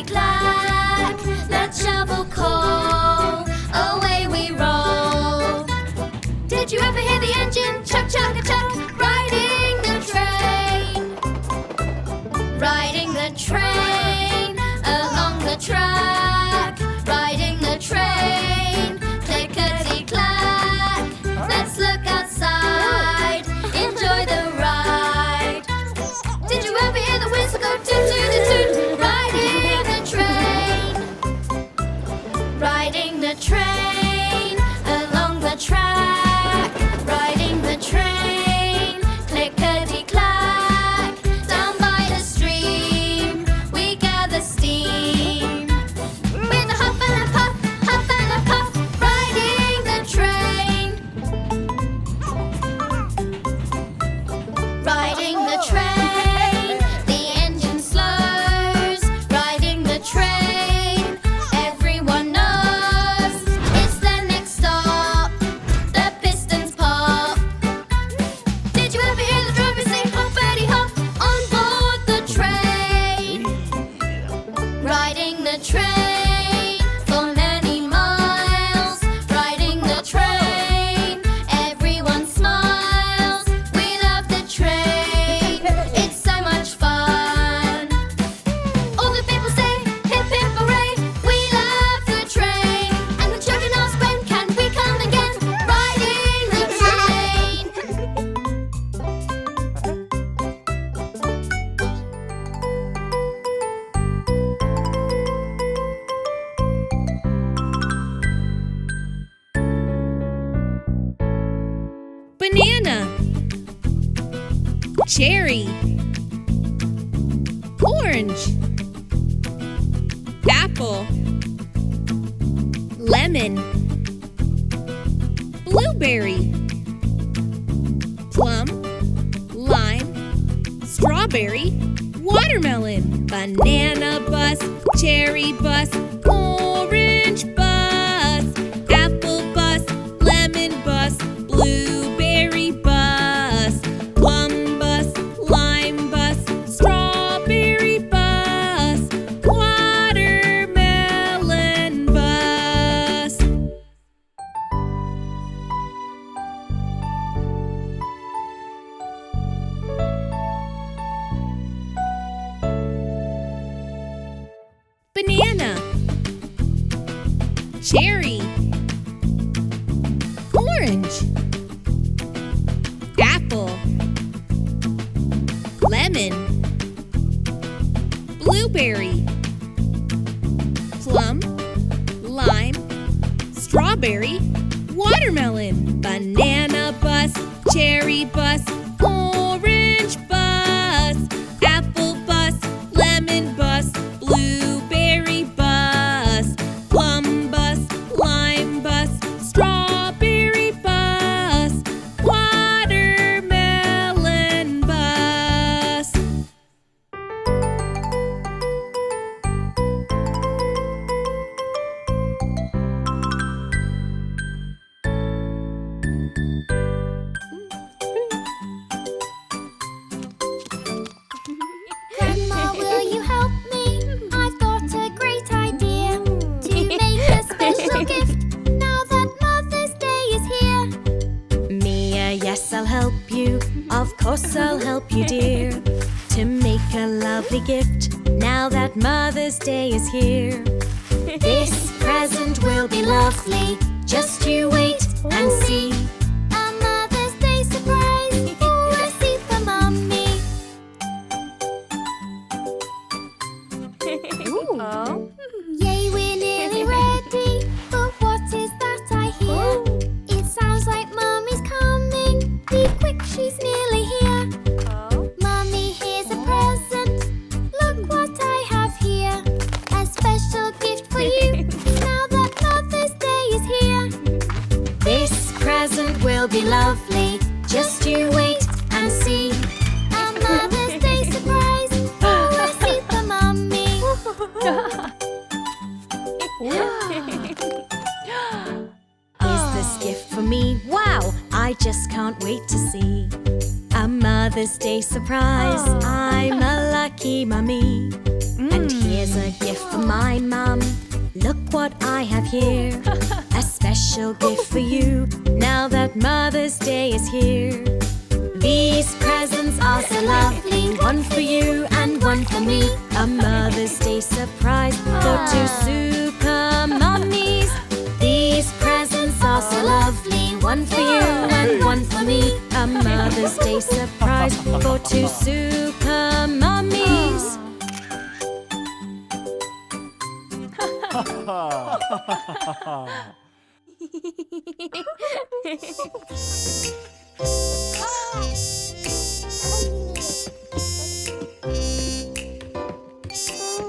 clack, let's shovel coal, away we roll. Did you ever hear the engine chug-chug-a-chug, riding the train? Riding the train along the track, riding the train, clickety clack. Let's look outside, enjoy the ride. Did you ever hear the whistle go toot-toot-a-toot, riding the train? Riding the train along the track, riding the train, clickety clack. Down by the stream we gather steam, with a huff and a puff, riding the train. Riding the train, the engine slows, riding the train. Everyone knows it's the next stop, the pistons pop. Did you ever hear the driver say hoppity hop on board the train? Riding the train for many miles, riding the train. Everyone smiles, we love the train, it's so much fun. All the people say hip hip hooray, we love the train. And the children ask when can we come again, riding the train. Banana, cherry, orange, apple, lemon, blueberry, plum, lime, strawberry, watermelon, banana bus, cherry bus, orange bus, apple bus, lemon bus, blueberry bus, plum bus, lime bus, strawberry bus, watermelon bus. Banana, cherry, orange, apple, lemon, blueberry, plum, lime, strawberry, watermelon, banana bus, cherry bus, orange bus, apple bus, lemon bus, blueberry bus, plum bus, lime bus, strawberry bus, watermelon bus. Grandma, will you help me? I've got a great idea to make a special gift now that Mother's Day is here. Mia, yes, I'll help you. Of course, I'll help you, dear. To make a lovely gift now that Mother's Day is here. This present will be lovely. Just you wait and see. A Mother's Day surprise for a seat for Mummy. Yay, we're nearly ready. But what is that I hear? It sounds like Mummy's coming. Be quick, she's nearly here. Mummy, here's a present. Look what I have here. A special gift for you now that Mother's Day is here. This present will be lovely. Just you wait and see. A Mother's Day surprise for a seat for Mummy. Is this gift for me? Wow, I just can't wait to see. A Mother's Day surprise. I'm a lucky mummy. And here's It's a gift for my mum. Look what I have here. A special gift for you, now that Mother's Day is here. These presents are so lovely, one for you and one for me. A Mother's Day surprise for two super mummies. These presents are so lovely, one for you and one for me. A Mother's Day surprise for two super mummies.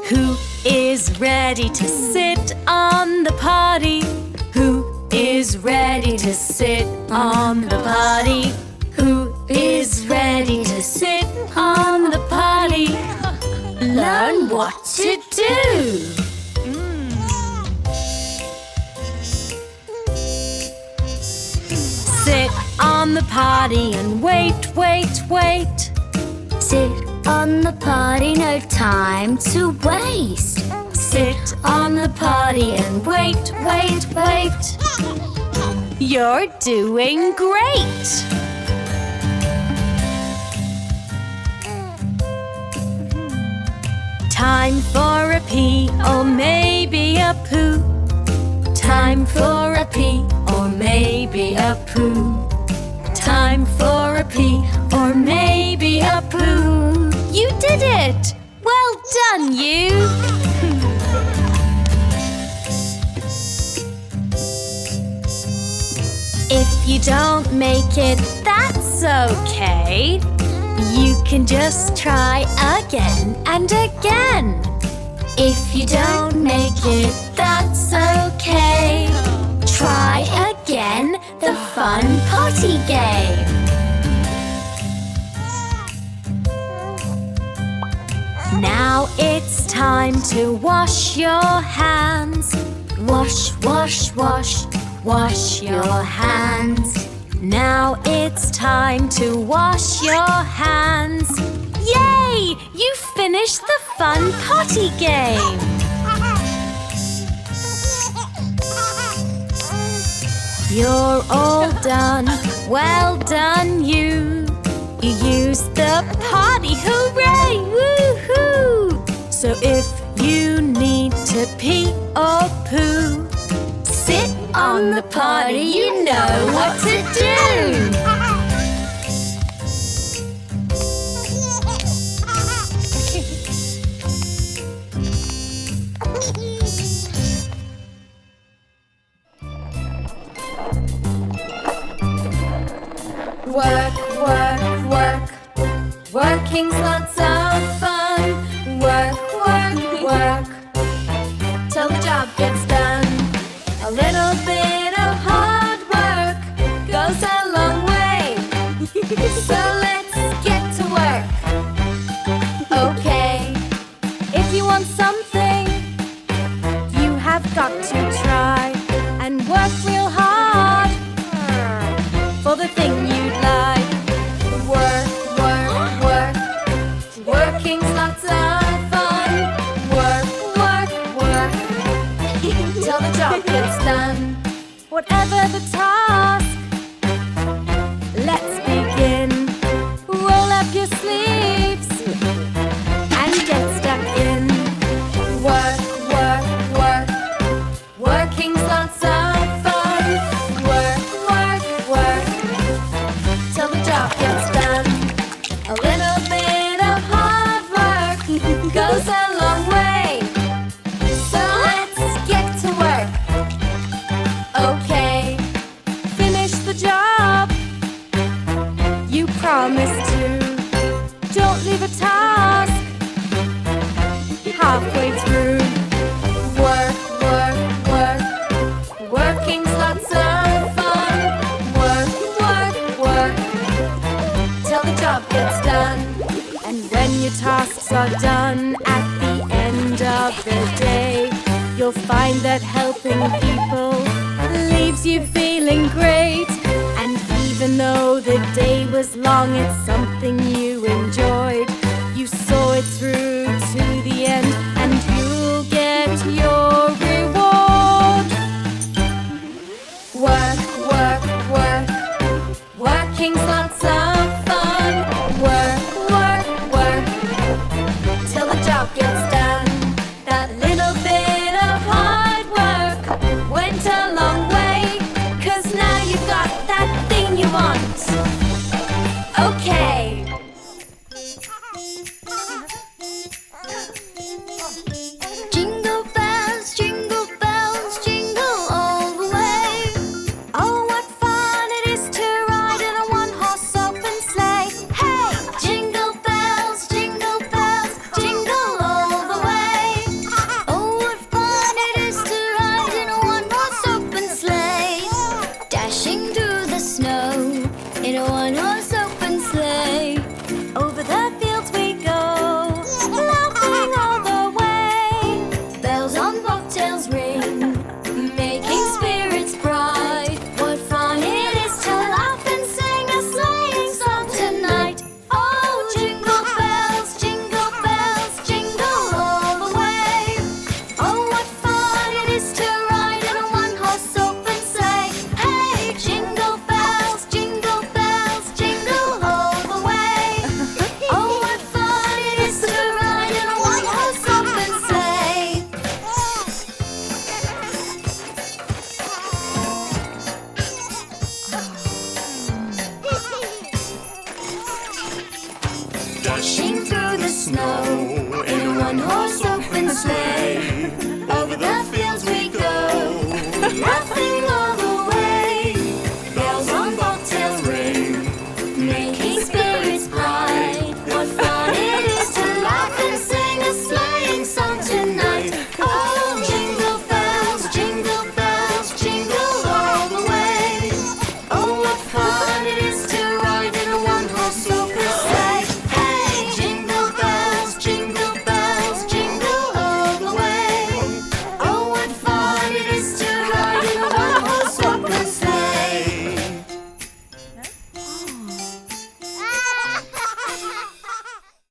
Who is ready to sit on the potty? Who is ready to sit on the potty? Who is ready to sit on the potty? Learn what to do. Sit on the potty and wait, wait, wait. Sit on the potty, no time to waste. Sit on the potty and wait, wait, wait. You're doing great. Time for a pee or maybe a poo. Time for a pee or maybe a poo. Time for a pee or maybe a poo. You did it! Well done, you! If you don't make it, that's okay. You can just try again and again. If you don't make it, that's okay. Try again the fun potty game. Now it's time to wash your hands. Wash, wash, wash, wash your hands. Now it's time to wash your hands. Yay! You finished the fun potty game. You're all done. Well done, you. You used the potty. Hooray! Woohoo! So if you need to pee or poo, sit on the potty. You know what to do. Work, work, work. Working's lots of fun. Work, work, work. Till the job gets done. A little bit of hard work goes a long way. So let's get to work. Okay. If you want something, you have got to try and work real hard for the thing you'd like. Work, work, work. Working's lots of fun. Work, work, work. Till the job gets done. Whatever the task, let's begin. Roll up your sleeves and get stuck in. Work, work, work. Working's lots of fun. Work, work, work. Till the job gets done. A little bit of hard work goes a long way. So let's get to work. Okay. Finish the job you promised to. Don't leave a task halfway through. Work, work, work. Working's lots of fun. Work, work, work. Till the job gets done. And when your tasks are done at the end of the day, you'll find that helping people leaves you feeling great. And even though the day was long, it's something you enjoyed. You saw it through